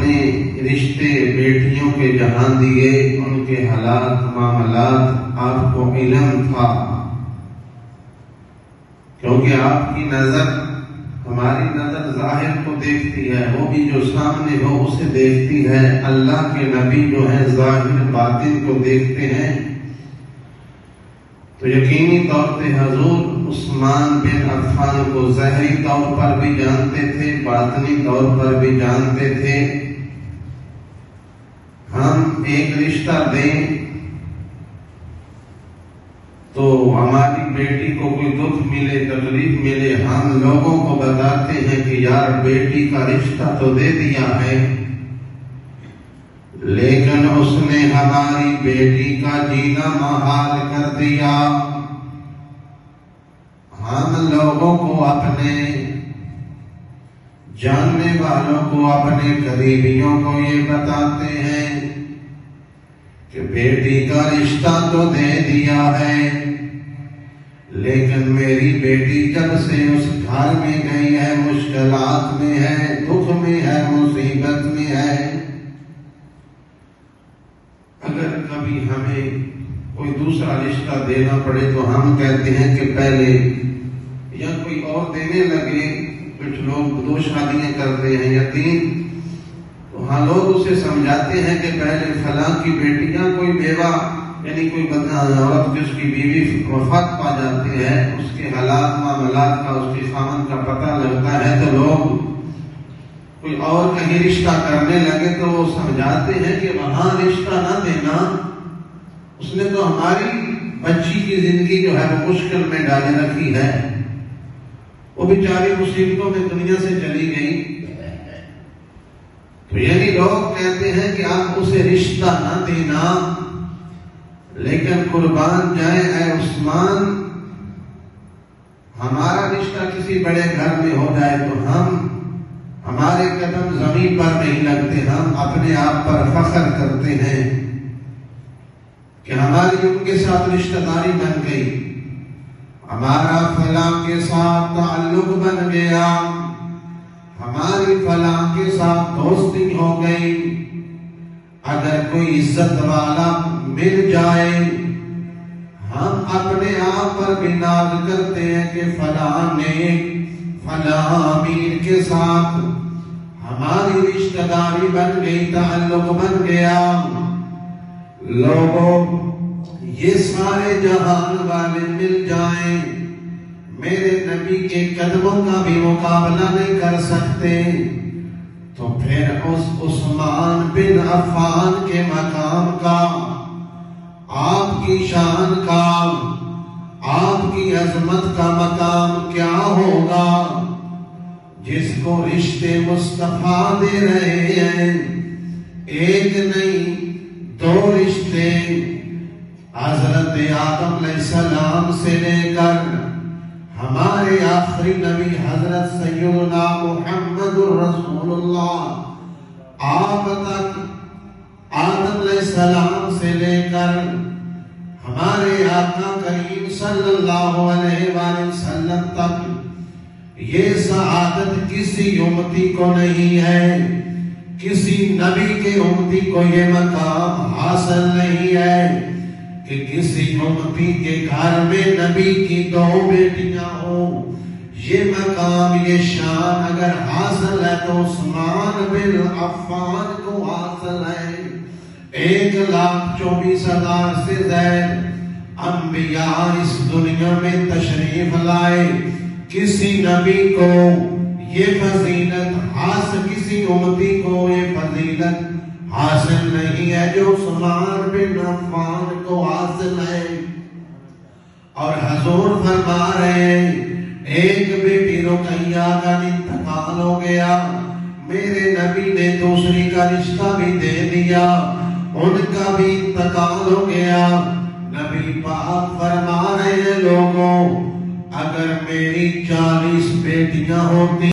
اپنے رشتے بیٹیوں کے جہاں دیے، ان کے حالات معاملات آپ کو علم تھا، کیونکہ آپ کی نظر ہماری نظر ظاہر کو دیکھتی ہے، وہ بھی جو سامنے ہو اسے دیکھتی ہے۔ اللہ کے نبی جو ہے ظاہر باطن کو دیکھتے ہیں، تو یقینی طور پہ حضور عثمان بن عفان کو ظاہری طور پر بھی جانتے تھے، باطنی طور پر بھی جانتے تھے۔ ہم ایک رشتہ دیں تو ہماری بیٹی کو کوئی دکھ ملے، تکلیف ملے، ہم لوگوں کو بتاتے ہیں کہ یار بیٹی کا رشتہ تو دے دیا ہے، لیکن اس نے ہماری بیٹی کا جینا محال کر دیا۔ ہم لوگوں کو، اپنے جاننے والوں کو، اپنے قریبیوں کو یہ بتاتے ہیں کہ بیٹی کا رشتہ تو دے دیا ہے، لیکن میری بیٹی جب سے اس گھر میں گئی ہے مشکلات میں ہے، دکھ میں ہے، مصیبت میں ہے۔ اگر کبھی ہمیں کوئی دوسرا رشتہ دینا پڑے تو ہم کہتے ہیں کہ پہلے، یا کوئی اور دینے لگے، کچھ لوگ 2 شادیاں کرتے ہیں یا 3، تو ہاں لوگ اسے سمجھاتے ہیں کہ پہلے فلاں کی بیٹیاں، کوئی بیوہ یعنی کوئی عورت جس کی بیوی وفات پا جاتی ہے، اس کے حالات معاملات کا، اس کے خاوند کا پتہ لگتا ہے تو لوگ کوئی اور کہیں رشتہ کرنے لگے تو وہ سمجھاتے ہیں کہ وہاں رشتہ نہ دینا، اس نے تو ہماری بچی کی زندگی جو ہے وہ مشکل میں ڈالے رکھی ہے، وہ بیچاری مصیبتوں میں دنیا سے چلی گئی۔ تو یعنی لوگ کہتے ہیں کہ آپ اسے رشتہ نہ دینا، لیکن قربان جائیں اے عثمان، ہمارا رشتہ کسی بڑے گھر میں ہو جائے تو ہمارے قدم زمین پر نہیں لگتے، ہم اپنے آپ پر فخر کرتے ہیں کہ ہماری ان کے ساتھ رشتہ داری بن گئی، ہمارا فلاں کے ساتھ تعلق بن گیا، ہماری فلاں کے ساتھ دوستی ہو گئی۔ اگر کوئی عزت والا مل جائے، ہم اپنے آپ پر بھی ناز کرتے ہیں کہ فلاں نے فلاں امیر کے ساتھ ہماری رشتہ داری بن گئی، تعلق بن گیا۔ لوگوں، یہ سارے جہان والے مل جائیں، میرے نبی کے قدموں کا بھی مقابلہ نہیں کر سکتے، تو پھر اس عثمان بن عفان کے مقام کا، آپ کی شان کا، آپ کی عظمت کا مقام کیا ہوگا، جس کو رشتے مصطفیٰ دے رہے ہیں، ایک نہیں 2 رشتے، حضرت آدم علیہ السلام سے لے کر ہمارے آخری نبی حضرت سیدنا محمد رسول اللہ آپ تک، آدم علیہ السلام سے لے کر ہمارے آقا کریم صلی اللہ علیہ وآلہ وسلم تک، یہ سعادت کسی امتی کو نہیں ہے، کسی نبی کے امتی کو یہ مقام حاصل نہیں ہے کہ کسی امتی کے گھر میں نبی کی 2 بیٹیاں ہوں۔ یہ مقام، یہ شان اگر حاصل ہے تو عثمان بن عفان کو حاصل ہے۔ 1,24,000 سے زائد انبیاء اس دنیا میں تشریف لائے، کسی نبی کو یہ فضیلت حاصل، کسی امتی کو یہ فضیلت حاصل نہیں ہے جو عثمان بن عفان کو حاصل ہے۔ اور حضور فرما رہے ہیں، ایک بیٹی رقیہ کا انتقال ہو گیا، میرے نبی نے دوسری کا رشتہ بھی دے دیا، ان کا بھی انتقال ہو گیا۔ نبی پاک فرما رہے ہیں، لوگوں، اگر میری 40 بیٹیاں ہوتی